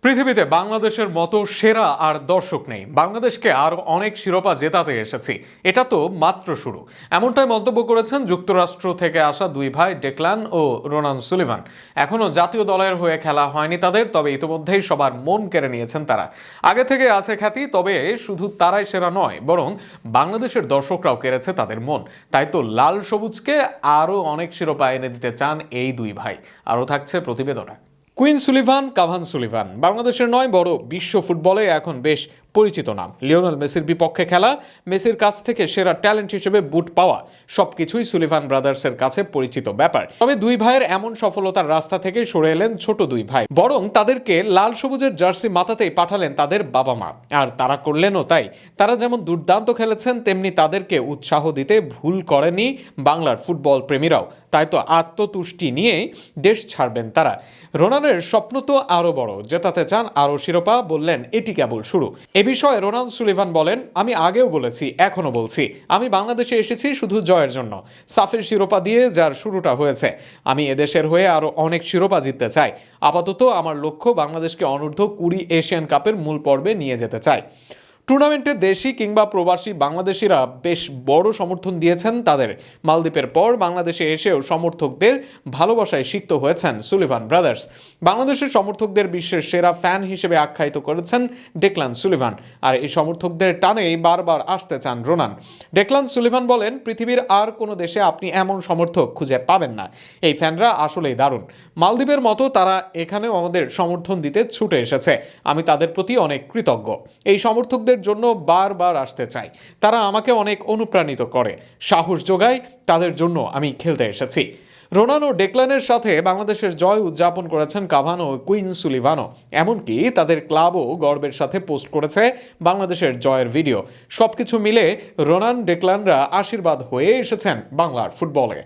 পৃথিবীতে বাংলাদেশের মতো সেরা আর দর্শক নেই। বাংলাদেশকে আরো অনেক শিরোপা জেতাতে এসেছি, এটা তো মাত্র শুরু। এমনটাই মন্তব্য করেছেন যুক্তরাষ্ট্র থেকে আসা দুই ভাই ডেকলান ও রোনান সুলিভান। এখনো জাতীয় দলের হয়ে খেলা হয়নি তাদের, তবে ইতিমধ্যেই সবার মন কেড়ে নিয়েছেন তারা। আগে থেকে আছে খ্যাতি, তবে শুধু তারাই সেরা নয়, বরং বাংলাদেশের দর্শকরাও কেড়েছে তাদের মন। তাই তো লাল সবুজকে আরো অনেক শিরোপা এনে দিতে চান এই দুই ভাই। আরও থাকছে প্রতিবেদনে। কুইন সুলিভান, কাভান সুলিভান বাংলাদেশের নয়, বড় বিশ্ব ফুটবলে এখন বেশ পরিচিত নাম। লিওনেল মেসির বিপক্ষে খেলা, মেসির কাছ থেকে সেরা ট্যালেন্ট হিসেবে বুট পাওয়া, সবকিছুই সুলিভান ব্রাদার্সের কাছে পরিচিত ব্যাপার। তবে দুই ভাইয়ের এমন সফলতার রাস্তা থেকে সরে এলেন ছোট দুই ভাই, বরং তাদেরকে লাল সবুজের জার্সি মাথাতেই পাঠালেন তাদের বাবা মা। আর তারা করলেনও তাই। তারা যেমন দুর্দান্ত খেলেছেন, তেমনি তাদেরকে উৎসাহ দিতে ভুল করেনি বাংলার ফুটবল প্রেমীরাও। তাই তো আত্মতুষ্টি নিয়েই দেশ ছাড়বেন তারা। রোনানের স্বপ্ন তো আরও বড়, জেতাতে চান আরও শিরোপা। বললেন এটি কেবল শুরু। এ বিষয়ে রোনান সুলিভান বলেন, আমি আগেও বলেছি, এখনো বলছি, আমি বাংলাদেশে এসেছি শুধু জয়ের জন্য। সাফের শিরোপা দিয়ে যার শুরুটা হয়েছে, আমি এদেশের হয়ে আরও অনেক শিরোপা জিততে চাই। আপাতত আমার লক্ষ্য বাংলাদেশকে অনূর্ধ্ব-20 এশিয়ান কাপের মূল পর্বে নিয়ে যেতে চাই। টুর্নামেন্টে দেশি কিংবা প্রবাসী বাংলাদেশিরা বেশ বড় সমর্থন দিয়েছেন তাদের। মালদ্বীপের পর বাংলাদেশে এসেও সমর্থকদের ভালোবাসায় সিক্ত হয়েছেন সুলিভান ব্রাদার্স। বাংলাদেশের সমর্থকদের বিশ্বের সেরা ফ্যান হিসেবে আখ্যায়িত করেছেন ডেকলান সুলিভান। আর এই সমর্থকদের টানেই বারবার আসতে চান রোনান। ডেকলান সুলিভান বলেন, পৃথিবীর আর কোনো দেশে আপনি এমন সমর্থক খুঁজে পাবেন না। এই ফ্যানরা আসলেই দারুণ। মালদ্বীপের মতো তারা এখানেও আমাদের সমর্থন দিতে ছুটে এসেছে। আমি তাদের প্রতি অনেক কৃতজ্ঞ। এই সমর্থকদের জন্য বারবার আসতে চাই। তারা আমাকে অনেক অনুপ্রাণিত করে, সাহস যোগায়। তাদের জন্য আমি খেলতে এসেছি। রোনান ও ডেকলানের সাথে বাংলাদেশের জয় উদযাপন করেছেন কাভান ও কুইন সুলিভানও। এমনকি তাদের ক্লাবও গর্বের সাথে পোস্ট করেছে বাংলাদেশের জয়ের ভিডিও। সবকিছু মিলে রোনান ডেকলানরা আশীর্বাদ হয়ে এসেছেন বাংলার ফুটবলে।